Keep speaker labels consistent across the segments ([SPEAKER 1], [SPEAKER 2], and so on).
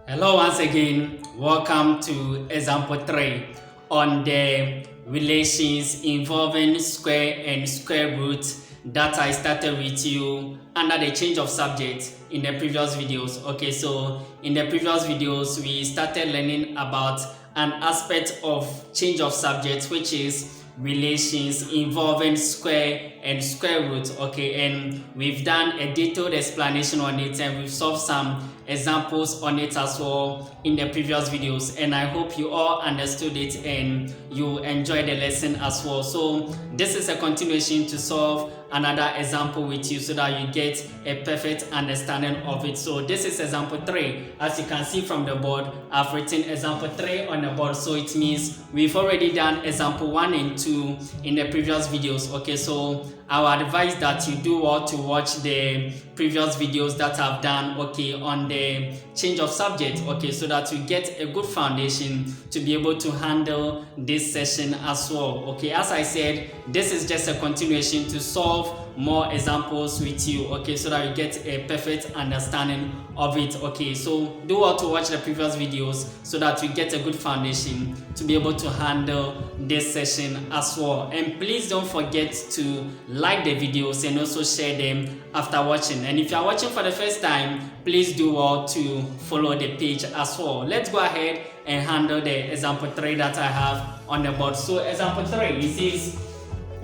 [SPEAKER 1] Hello once again, welcome to example 3 on the relations involving square and square root that I started with you under the change of subject in the previous videos. Okay, so in the previous videos we started learning about an aspect of change of subject, which is relations involving square and square root. Okay, and we've done a detailed explanation on it and we've solved some examples on it as well in the previous videos, and I hope you all understood it and you enjoyed the lesson as well. So this is a continuation to solve another example with you so that you get a perfect understanding of it. So this is example 3. As you can see from the board, I've written example 3 on the board, so it means we've already done example 1 and 2 in the previous videos. Okay, so I would advise that you do well to watch the previous videos that I've done, okay, on the change of subject, okay, so that you get a good foundation to be able to handle this session as well. Okay, as I said, this is just a continuation to solve more examples with you, okay, so that you get a perfect understanding of it. Okay, so do well to watch the previous videos so that you get a good foundation to be able to handle this session as well. And please don't forget to like the videos and also share them after watching. And if you are watching for the first time, please do well to follow the page as well. Let's go ahead and handle the example 3 that I have on the board. So example 3, it says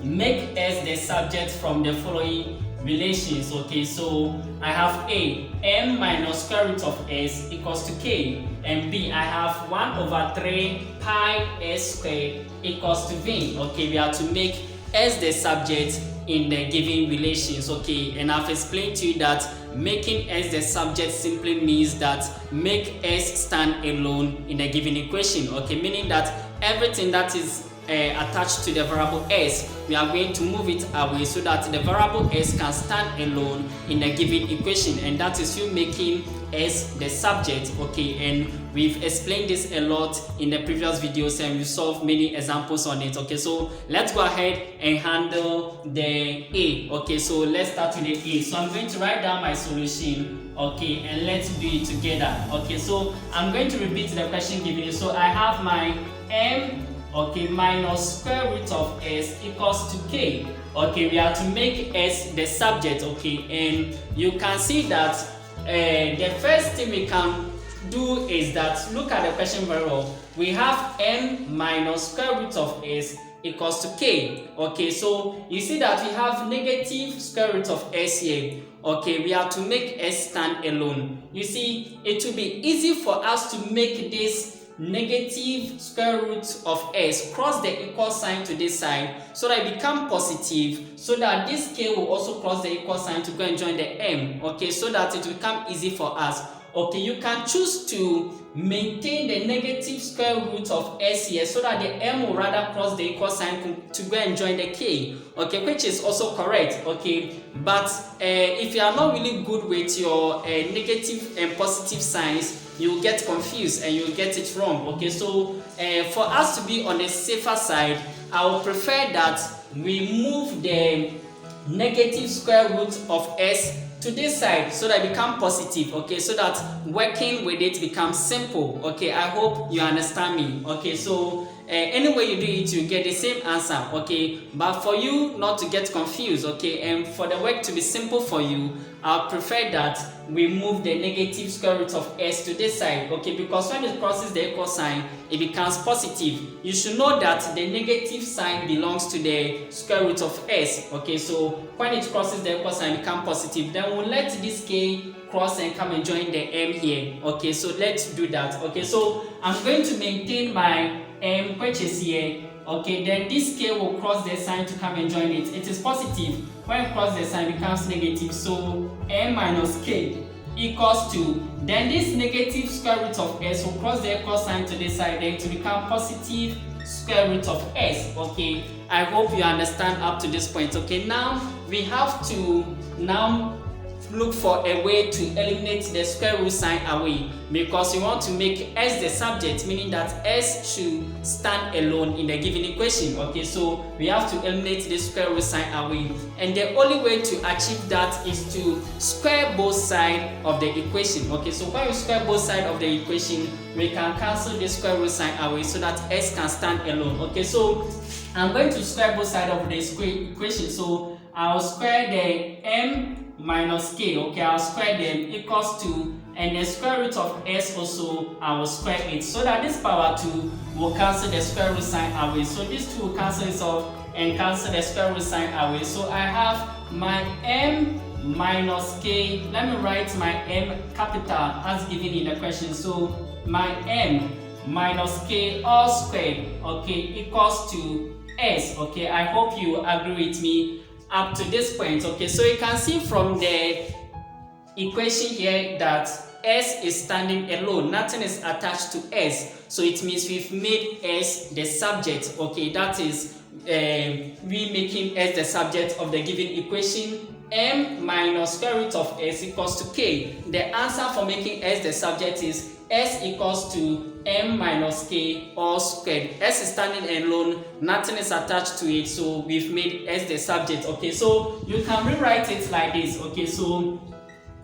[SPEAKER 1] make S the subject from the following relations. Okay, so I have A, m minus square root of s equals to k, and B, I have 1 over 3 pi s squared equals to v. Okay, we have to make S the subject in the given relations. Okay, and I've explained to you that making S the subject simply means that make S stand alone in the given equation. Okay, meaning that everything that is attached to the variable s, we are going to move it away so that the variable s can stand alone in a given equation, and that is you making s the subject. Okay, and we've explained this a lot in the previous videos and we solved many examples on it. Okay, so let's go ahead and handle the A. Okay, so let's start with the A. So I'm going to write down my solution, okay, and let's do it together. Okay, so I'm going to repeat the question given you. So I have my m, okay, minus square root of s equals to k. Okay, we have to make s the subject. Okay, and you can see that the first thing we can do is that look at the question very well. We have m minus square root of s equals to k. Okay, so you see that we have negative square root of s here. Okay, we have to make s stand alone. You see, it will be easy for us to make this negative square root of s cross the equal sign to this side so that it become positive, so that this k will also cross the equal sign to go and join the m. Okay, so that it will become easy for us. Okay, you can choose to maintain the negative square root of s here so that the m will rather cross the equal sign to go and join the k. Okay, which is also correct. Okay, but if you are not really good with your negative and positive signs, you will get confused and you will get it wrong. Okay, so for us to be on the safer side, I would prefer that we move the negative square root of s to this side so that it become positive. Okay, so that working with it becomes simple. Okay, I hope you understand me. Okay, so any way you do it, you get the same answer. Okay, but for you not to get confused, okay, and for the work to be simple for you, I prefer that we move the negative square root of s to this side. Okay, because when it crosses the equal sign, it becomes positive. You should know that the negative sign belongs to the square root of s. Okay, so when it crosses the equal sign, it becomes positive. Then we'll let this k cross and come and join the m here. Okay, so let's do that. Okay, so I'm going to maintain my m, which is here. Okay, then this k will cross the sign to come and join it. It is positive. When it crosses the sign, it becomes negative. So m minus k equals to, then this negative square root of s will cross the equal sign to this side, then to become positive square root of s. Okay, I hope you understand up to this point. Okay, now we have to now look for a way to eliminate the square root sign away, because we want to make s the subject, meaning that s should stand alone in the given equation. Okay, so we have to eliminate the square root sign away, and the only way to achieve that is to square both sides of the equation. Okay, so when you square both sides of the equation, we can cancel the square root sign away so that s can stand alone. Okay, so I'm going to square both sides of the equation. So I'll square the m minus k. Okay, I'll square them equals to, and the square root of s also I will square it, so that this power 2 will cancel the square root sign away. So these two will cancel itself and cancel the square root sign away. So I have my m minus k. Let me write my m capital as given in the question. So my m minus k all squared, okay, equals to s. Okay, I hope you agree with me up to this point. Okay, so you can see from the equation here that s is standing alone, nothing is attached to s, so it means we've made s the subject. Okay, that is we making s the subject of the given equation. M minus square root of s equals to k. The answer for making s the subject is s equals to m minus k all squared. S is standing alone, nothing is attached to it, so we've made s the subject. Okay, so you can rewrite it like this. Okay, so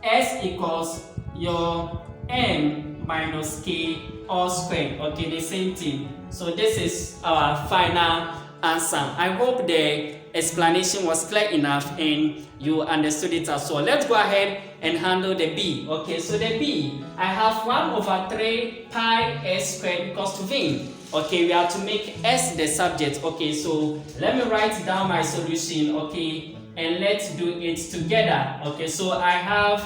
[SPEAKER 1] s equals your m minus k all squared. Okay, the same thing. So this is our final answer. I hope the explanation was clear enough and you understood it as well. Let's go ahead and handle the b. Okay, so the b, I have 1 over 3 pi s squared equals to v. Okay, we have to make s the subject. Okay, so let me write down my solution. Okay, and let's do it together. Okay, so I have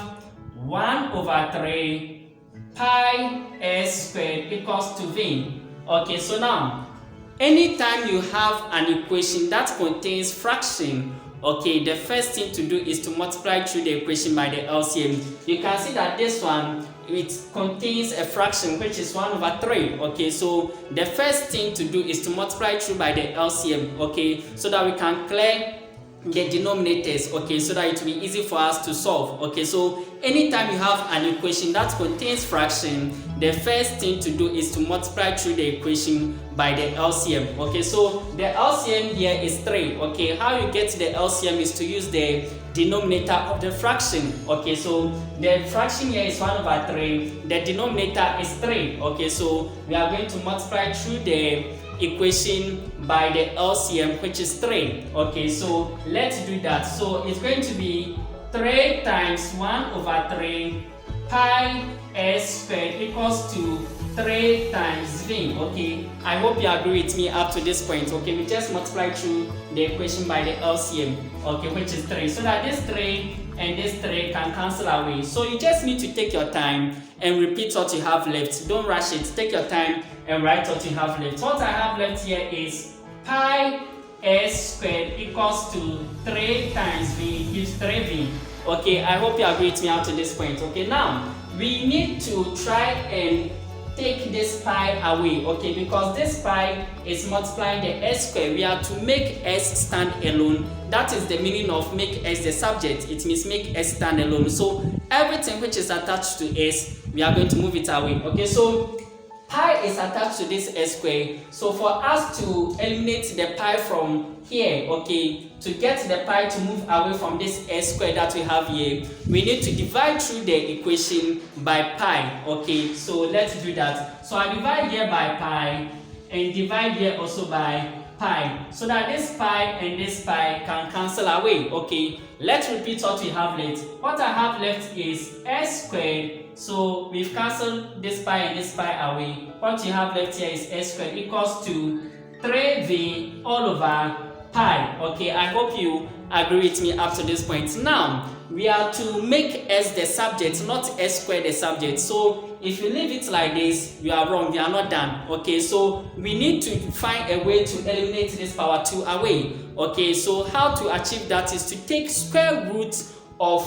[SPEAKER 1] 1 over 3 pi s squared equals to v. Okay, so now anytime you have an equation that contains fraction, okay, the first thing to do is to multiply through the equation by the LCM. You can see that this one, it contains a fraction which is 1 over 3. Okay, so the first thing to do is to multiply through by the LCM. Okay, so that we can clear the denominators. Okay, so that it will be easy for us to solve. Okay, so anytime you have an equation that contains fraction, the first thing to do is to multiply through the equation by the LCM. Okay, so the LCM here is 3. Okay, how you get the LCM is to use the denominator of the fraction. Okay, so the fraction here is 1 over 3, the denominator is 3. Okay, so we are going to multiply through the equation by the LCM, which is 3. Okay, so let's do that. So it's going to be 3 times 1 over 3 pi s squared equals to 3 times v. Okay, I hope you agree with me up to this point. Okay, we just multiply through the equation by the LCM, okay, which is 3, so that this 3 and this 3 can cancel away. So you just need to take your time and repeat what you have left. Don't rush it. Take your time and write what you have left. What I have left here is pi s squared equals to 3 times v gives 3v. Okay, I hope you agree with me up to this point. Okay, now we need to try and take this pi away. Okay, because this pi is multiplying the s squared. We are to make s stand alone. That is the meaning of make s the subject. It means make s stand alone. So everything which is attached to s, we are going to move it away. Okay, so pi is attached to this s squared. So for us to eliminate the pi from here, okay, to get the pi to move away from this s squared that we have here, we need to divide through the equation by pi. Okay, so let's do that. So I divide here by pi and divide here also by pi, so that this pi and this pi can cancel away. Okay, let's repeat what we have left. What I have left is s squared. So we've cancelled this pi and this pi away. What you have left here is s squared equals to 3v all over pi. Okay, I hope you agree with me up to this point. Now we are to make s the subject, not s squared the subject. So if you leave it like this, you are wrong. We are not done. Okay, so we need to find a way to eliminate this power 2 away. Okay, so how to achieve that is to take square root of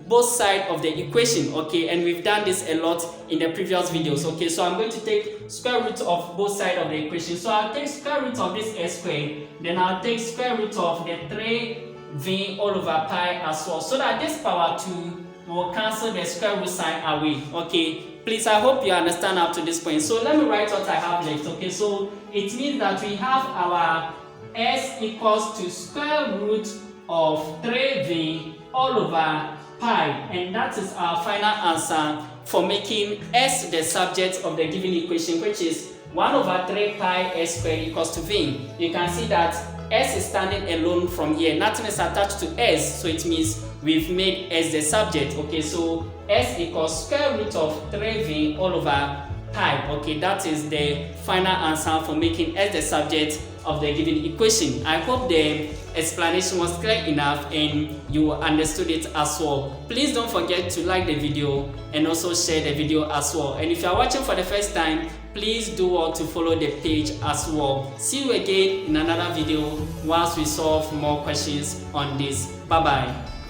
[SPEAKER 1] both sides of the equation. Okay, and we've done this a lot in the previous videos. Okay, so I'm going to take square root of both sides of the equation. So I'll take square root of this s squared, then I'll take square root of the 3v all over pi as well, so that this power 2 we'll cancel the square root sign away. Okay, please, I hope you understand up to this point. So let me write what I have left. Okay, so it means that we have our s equals to square root of 3v all over pi, and that is our final answer for making s the subject of the given equation, which is 1 over 3 pi s squared equals to v. You can see that s is standing alone from here. Nothing is attached to s, so it means we've made s the subject. Okay, so s equals square root of 3v all over pi. Okay, that is the final answer for making s the subject of the given equation. I hope the explanation was clear enough and you understood it as well. Please don't forget to like the video and also share the video as well. And if you are watching for the first time, please do well to follow the page as well. See you again in another video whilst we solve more questions on this. Bye bye.